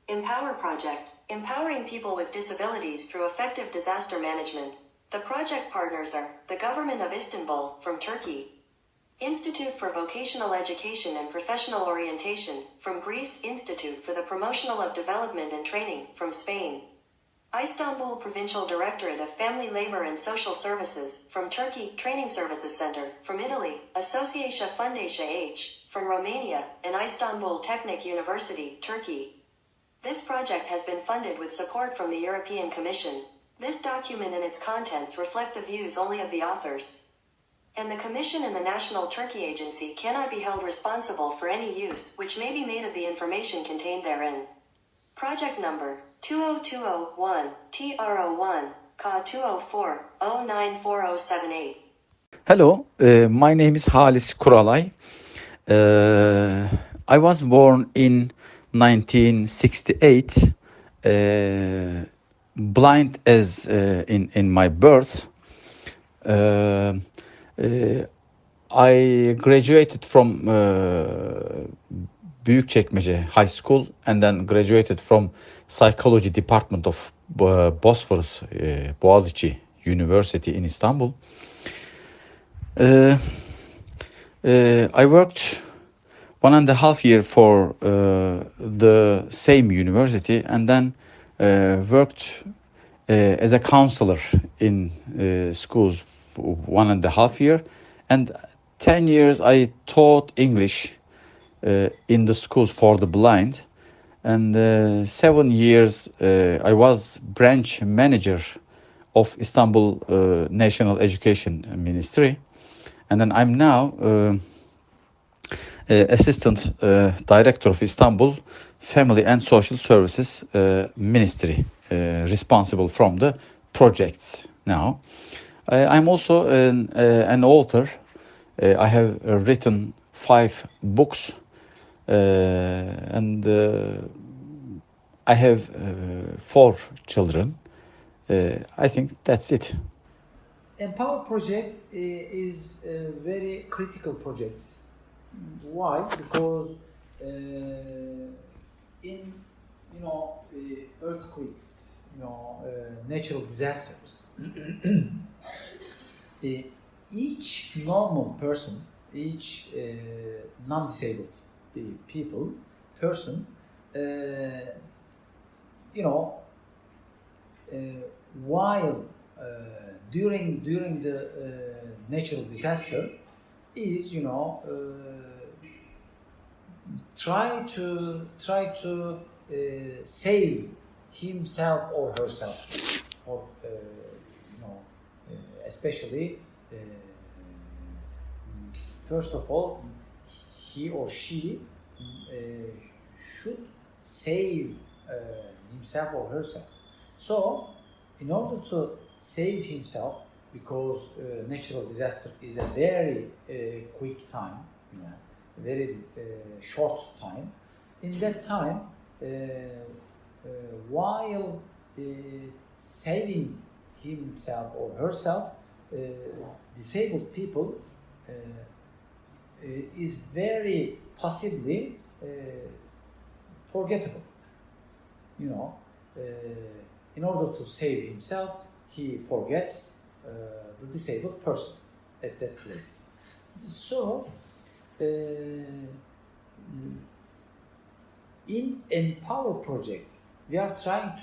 Empower Project, empowering people with disabilities through effective disaster management. The project partners are the Government of Istanbul from Turkey, Institute for Vocational Education and Professional Orientation from Greece, Institute for the Promotional of Development and Training from Spain, Istanbul Provincial Directorate of Family Labor and Social Services from Turkey, Training Services Center from Italy, Associația Fundația H from Romania, and Istanbul Technic University, Turkey. This project has been funded with support from the European Commission. This document and its contents reflect the views only of the authors, and the Commission and the National Turkey Agency cannot be held responsible for any use which may be made of the information contained therein. Project number 20201 TR01 CA 204094078. Hello, my name is Halis Kuralay. I was born in 1968, blind as in my birth. I graduated from Büyükçekmece High School and then graduated from Psychology Department of Bosphorus Boğaziçi University in Istanbul. I worked 1.5 years for the same university and then worked as a counselor in schools for 1.5 years, and 10 years I taught English in the schools for the blind, and 7 years I was branch manager of Istanbul National Education Ministry, and then I'm now Assistant Director of Istanbul Family and Social Services Ministry, responsible from the projects now. I'm also an author. I have written 5 books, and I have 4 children. I think that's it. Empower project is a very critical project. Why? Because in earthquakes, natural disasters, each normal person, each non-disabled person, while during the natural disaster is try to save himself or herself, or especially first of all he or she should save himself or herself. So in order to save himself, because natural disaster is a very quick time, very short time. In that time, while saving himself or herself, disabled people is very possibly forgettable. In order to save himself, he forgets the disabled person at that place. So, in Empower project, we are trying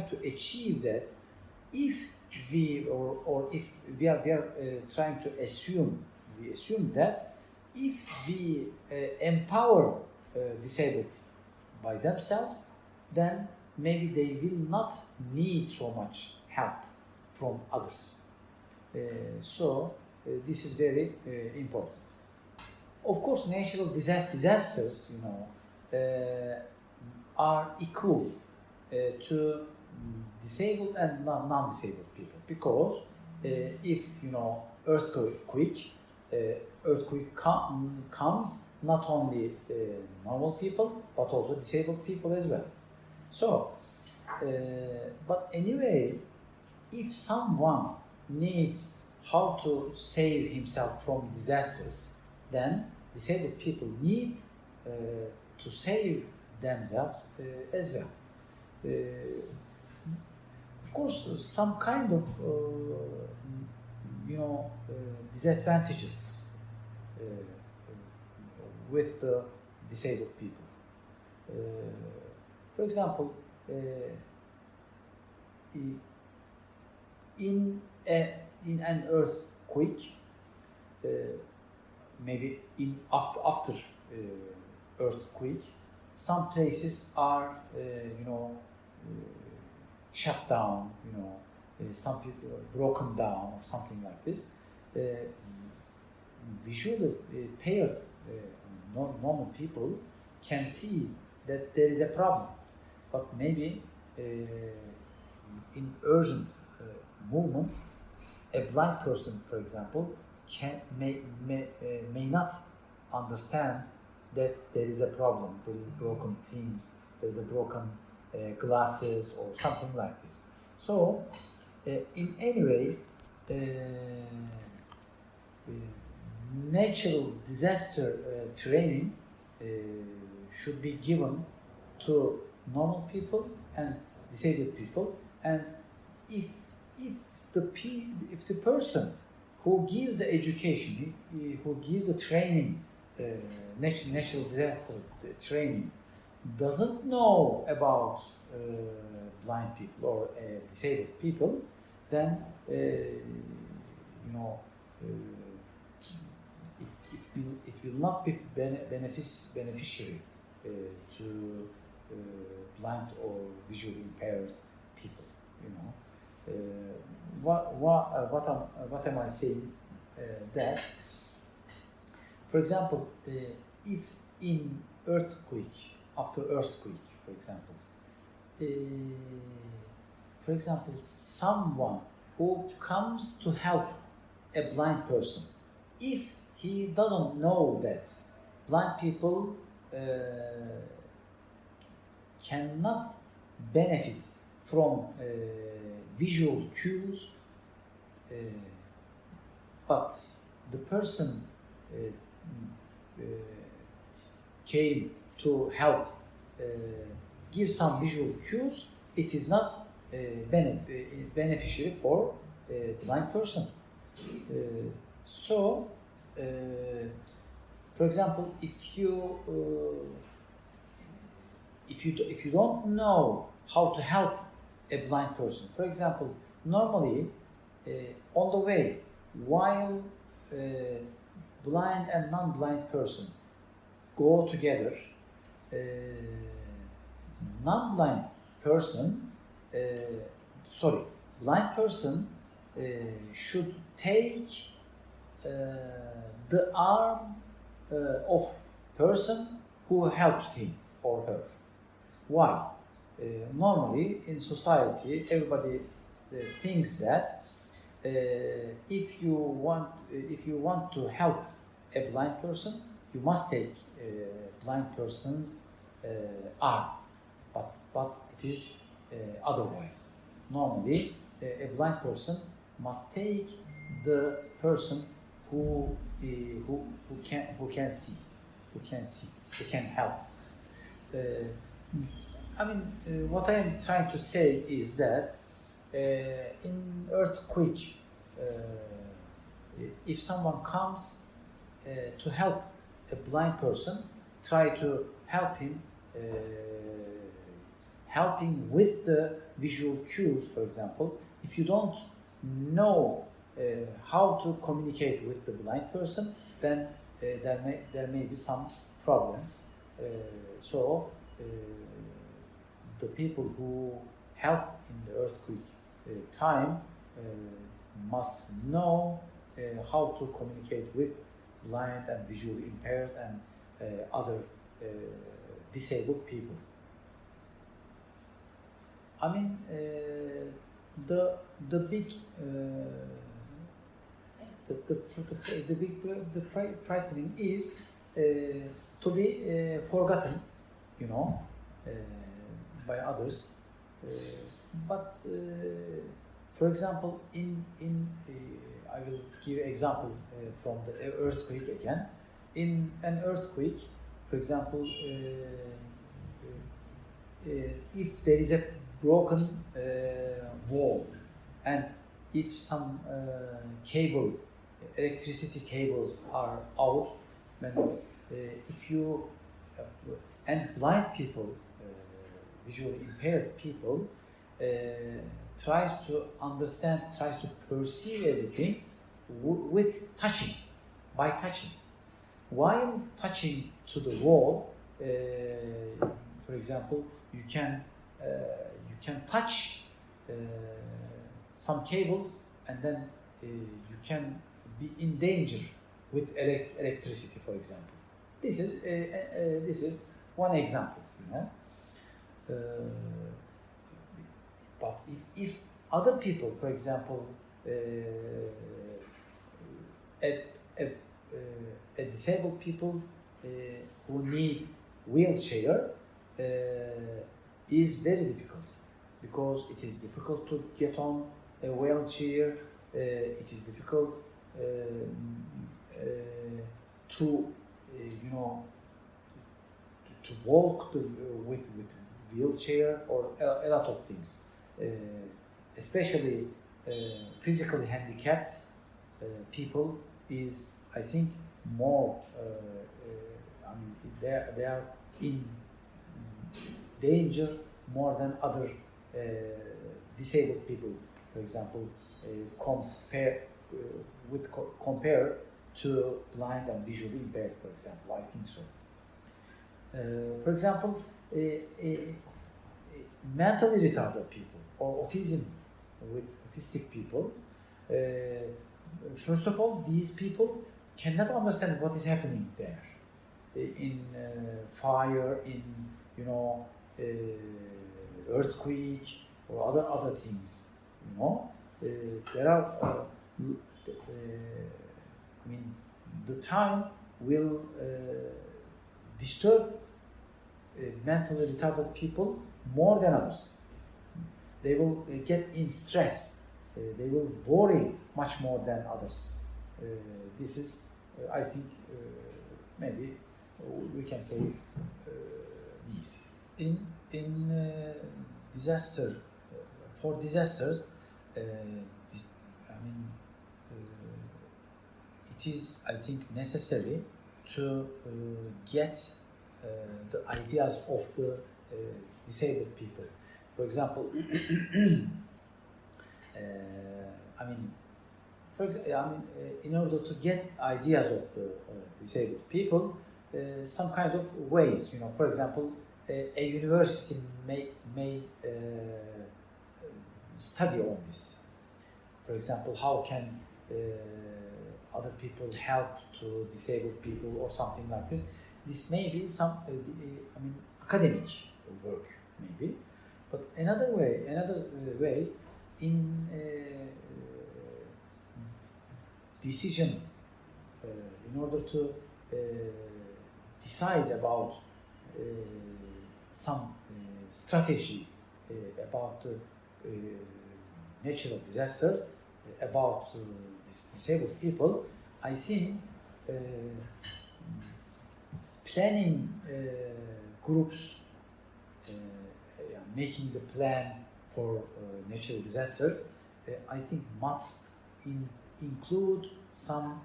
to achieve that. If we are trying to assume that if we empower disabled by themselves, then maybe they will not need so much help from others. So this is very important. Of course, natural disasters, are equal to disabled and non-disabled people, because if earthquake comes, not only normal people but also disabled people as well. So, but anyway, if someone needs how to save himself from disasters, then disabled people need to save themselves as well. Of course, some kind of disadvantages with the disabled people. For example, in an earthquake, maybe after earthquake, some places are shut down, some people are broken down or something like this. Visually impaired normal people can see that there is a problem, but maybe in urgent movement, a blind person, for example, may not understand that there is a problem, there is broken things, there is a broken glasses or something like this. So, in any way, natural disaster training should be given to normal people and disabled people, and if the person who gives the education, who gives the training, natural disaster training, doesn't know about blind people or disabled people, then it will not be beneficiary to blind or visually impaired people. What am I saying? That, for example, if in earthquake, after earthquake, for example, someone who comes to help a blind person, if he doesn't know that blind people cannot benefit from visual cues, but the person came to help give some visual cues, it is not beneficial for the blind person. So, for example, if you don't know how to help a blind person, for example, normally on the way, while blind and non-blind person go together, non-blind person, blind person should take the arm of person who helps him or her. Why? Normally in society, everybody thinks that if you want to help a blind person, you must take a blind person's arm, but it is otherwise. Normally, a blind person must take the person who can see, who can help. What I am trying to say is that in earthquake, if someone comes to help a blind person, try to help him, helping with the visual cues, for example. If you don't know how to communicate with the blind person, then there may be some problems. So the people who help in the earthquake time must know how to communicate with blind and visually impaired and other disabled people. The frightening is to be forgotten, by others. But for example, I will give an example from the earthquake again. In an earthquake, for example, if there is a broken wall, and if some electricity cables are out, then if you and blind people, visually impaired people, tries to understand, tries to perceive everything with touching, by touching. While touching to the wall, for example, you can touch some cables, and then you can be in danger with electricity, for example. This is one example, you know. But if other people, for example, a disabled people who need wheelchair is very difficult, because it is difficult to get on a wheelchair. It is difficult to to walk with wheelchair, or a lot of things. Especially physically handicapped people is, I think, more. I mean, they are in danger more than other disabled people. For example, compare to blind and visually impaired, for example. I think so. For example, mentally retarded people, or autistic people. First of all, these people cannot understand what is happening there, in fire, in earthquake, or other things. There are. I mean, the time will disturb mentally retarded people more than others. They will get in stress. They will worry much more than others. This is, I think, maybe we can say these. In disaster, for disasters, it is, I think, necessary to get the ideas of the disabled people. For example, in order to get ideas of the disabled people, some kind of ways. For example, a university may study on this. For example, how can other people help to disabled people, or something like this. This may be some, academic work, maybe. But another way, in decision, in order to decide about some strategy about natural disaster, about disabled people, I think planning groups, making the plan for natural disaster, I think must include some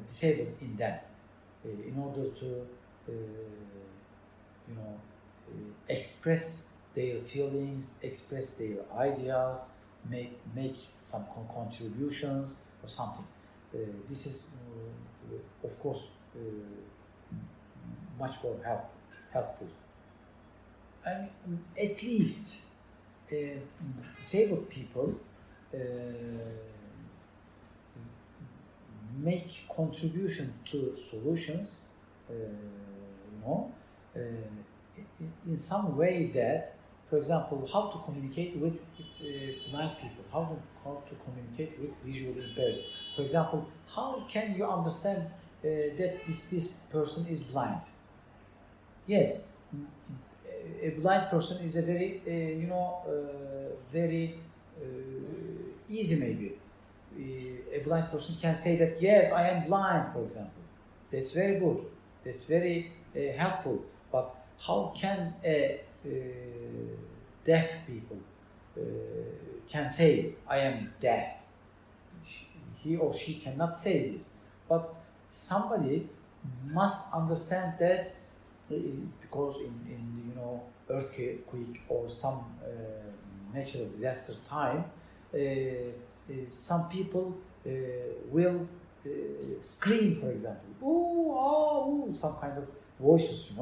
disabled in them, in order to express their feelings, express their ideas, make some contributions or something. This is, of course, much more helpful. And at least disabled people make contribution to solutions, in some way that, for example, how to communicate with blind people, how to communicate with visually impaired. For example, how can you understand that this person is blind? Yes, a blind person is a very, very easy maybe. A blind person can say that, yes, I am blind, for example. That's very good. That's very helpful. But how can a deaf people can say, I am deaf. He or she cannot say this, but somebody must understand that because in earthquake or some natural disaster time, some people will scream, for example, ooh, ah, ooh, some kind of voices,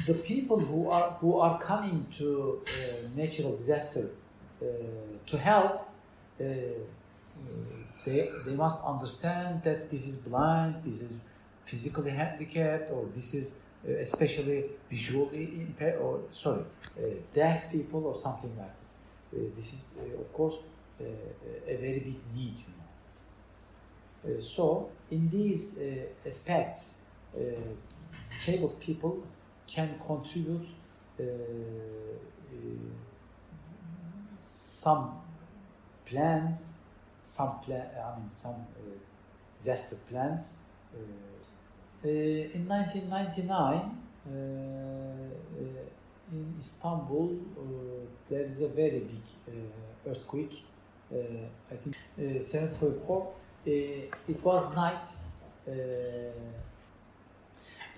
the people who are coming to natural disaster to help, they must understand that this is blind, this is physically handicapped, or this is especially visually impaired, or deaf people, or something like this. This is, of course, a very big need, so, in these aspects, disabled people can contribute some plans, some disaster plans. In 1999, in Istanbul, there is a very big earthquake. I think 7.4. It was night.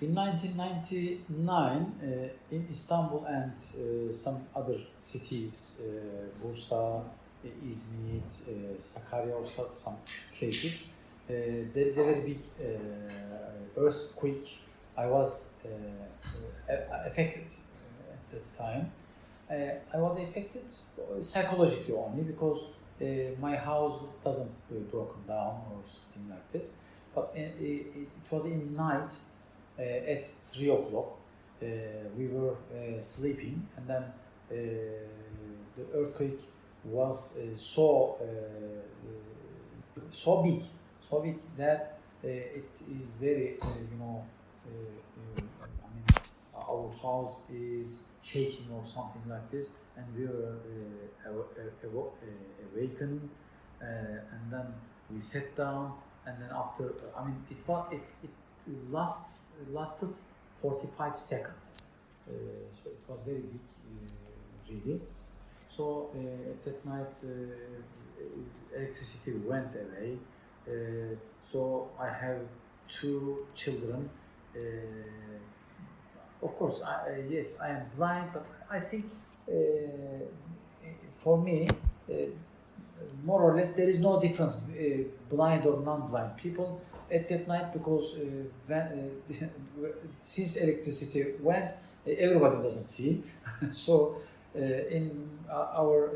In 1999, in Istanbul and some other cities, Bursa, Izmit, Sakarya, or some places, there is a very big earthquake. I was affected at that time. I was affected psychologically only because my house doesn't broken down or something like this. But it was in night at 3 o'clock. We were sleeping, and then the earthquake was so big that it is very our house is shaking or something like this, and we were awakened, and then we sat down, and then after it lasted 45 seconds, so it was very big, really. So at that night electricity went away, so I have 2 children. Of course, yes, I am blind, but I think for me, more or less, there is no difference, blind or non-blind people at that night, because since electricity went, everybody doesn't see. So in our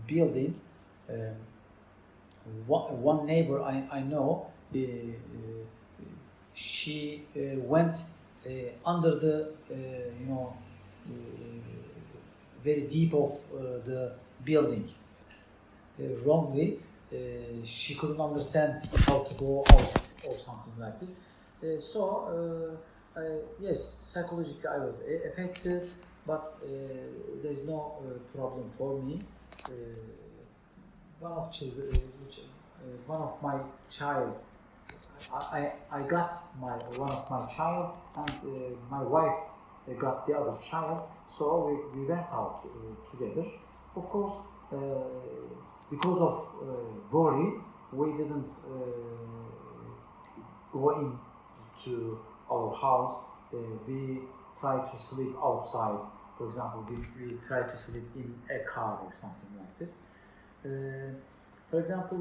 building, one neighbor I know, she went under the very deep of the building wrongly. She couldn't understand how to go out or something like this. Yes, psychologically I was affected, but there is no problem for me. One of my child, I got one of my child, and my wife got the other child, so we went out together. Of course, because of worry, we didn't go into our house. We tried to sleep outside. For example, we tried to sleep in a car or something like this. For example,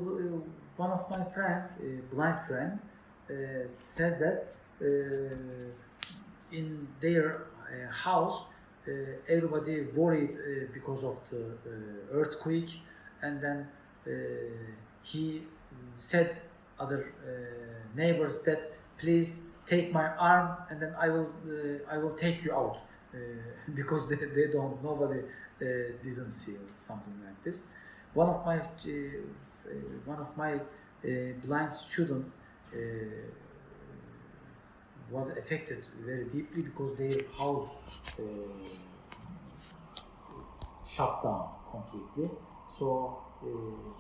one of my friend, blind friend, says that in their house, everybody worried because of the earthquake, and then he said other neighbors that please take my arm, and then I will take you out, because nobody didn't see or something like this. One of my blind students was affected very deeply because their house shut down completely. So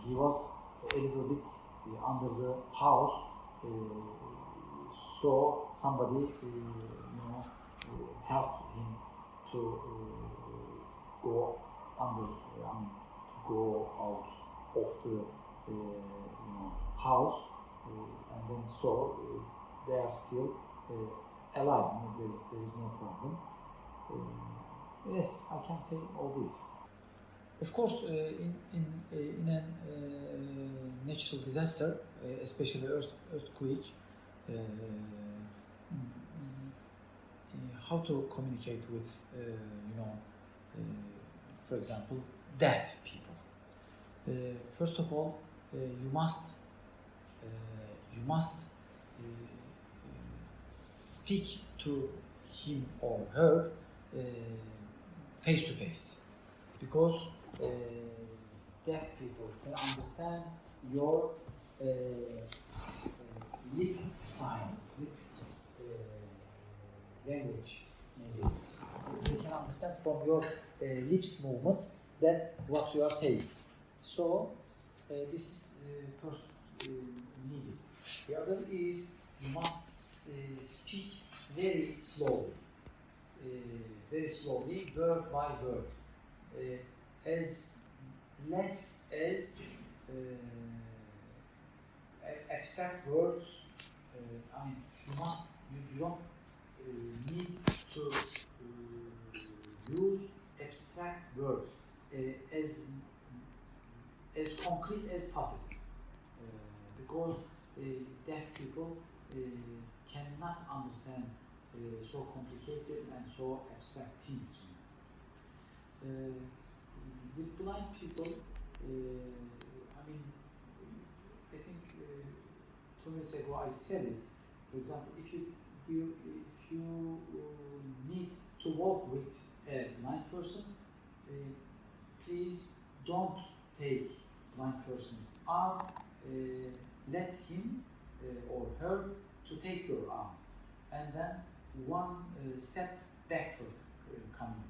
he was a little bit under the house. So somebody help him to go under, to go out of the house, and then so they are still alive. There is no problem. Yes, I can say all this. Of course, in a natural disaster, especially earthquake, how to communicate with, for example, deaf people. First of all, you must speak to him or her face to face, because deaf people can understand your lip sign, lip language. Maybe they can understand from your lips movements that what you are saying. So this is first needed. The other is you must speak very slowly, word by word, as less as abstract words. You don't need to use abstract words, as concrete as possible, because deaf people cannot understand so complicated and so abstract things. With blind people, I think 2 minutes ago I said it. For example, if you need to walk with a blind person, please don't take blind person's arm. Let him or her to take your arm, and then one step backward coming.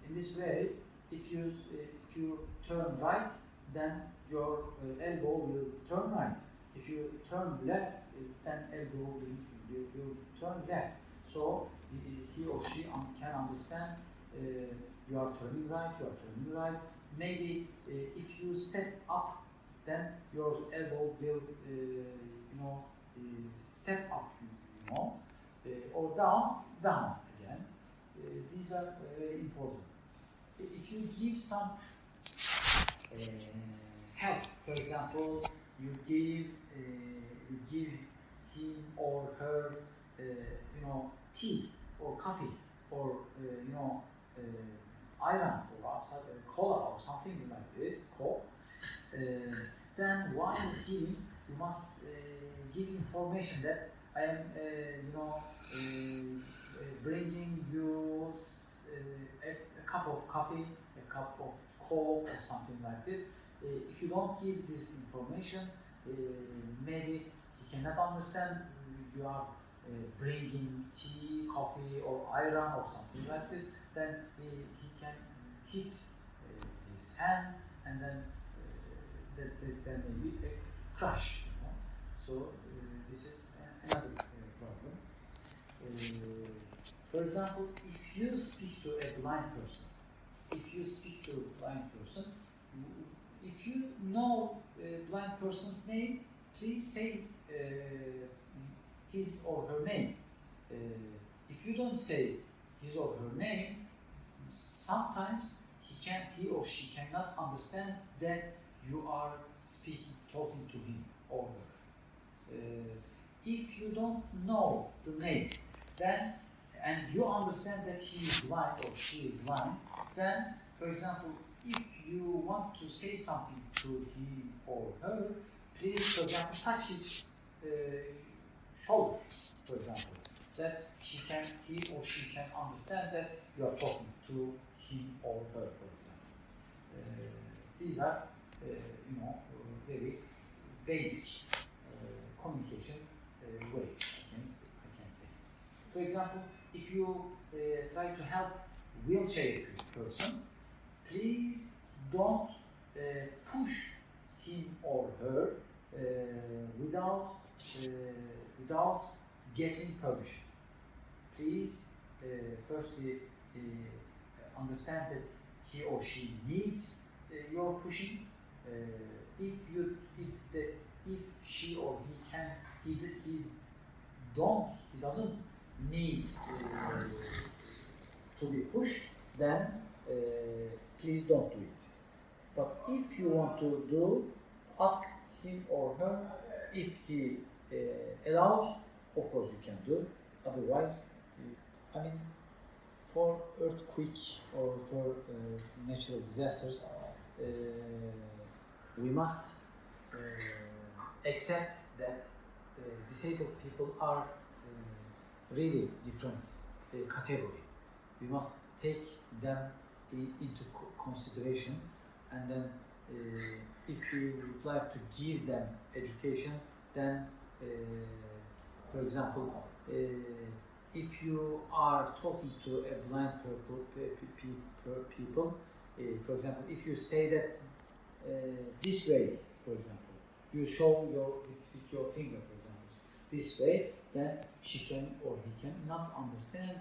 In this way, if you turn right, then your elbow will turn right. If you turn left, then elbow will turn left. So he or she can understand you are turning right. Maybe if you step up, then your elbow will step up, or down again. These are very important. If you give some help, for example, you give him or her tea or coffee or iron or cola or something like this, Coke, then while giving, you must give information that I am bringing you a cup of coffee, a cup of Coke or something like this. If you don't give this information, maybe he cannot understand you are bringing tea, coffee or iron or something like this. Then he can hit his hand, and then there may be a crash. So this is another problem. For example, if you speak to a blind person, if you know a blind person's name, please say his or her name. If you don't say his or her name, sometimes he or she cannot understand that you are talking to him or her. If you don't know the name, then, and you understand that he is blind or she is blind, then, for example, if you want to say something to him or her, please, for example, touch his shoulder, for example, that he or she can understand that you are talking to him or her, for example. These are, very basic communication ways, I can say. For example, if you try to help wheelchair person, please don't push him or her without getting permission. Please firstly understand that he or she needs your pushing. If she or he doesn't need to be pushed, then please don't do it. But if you want to do, ask him or her. If he allows, of course you can do. Otherwise, for earthquake or for natural disasters, we must accept that disabled people are really different category. We must take them into consideration, and then if we would like to give them education, then for example, if you are talking to a blind people, for example, if you say that this way, for example, you show with your finger, for example, this way, then she can or he can not understand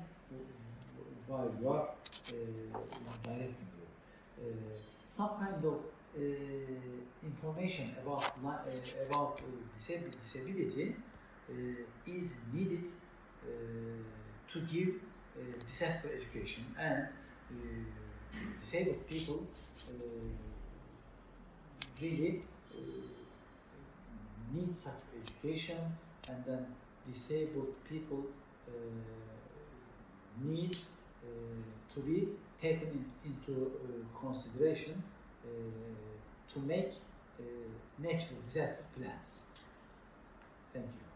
why you are directing you. Some kind of information about disability is needed to give disaster education, and disabled people really need such education, and then disabled people need to be taken into consideration to make natural disaster plans. Thank you.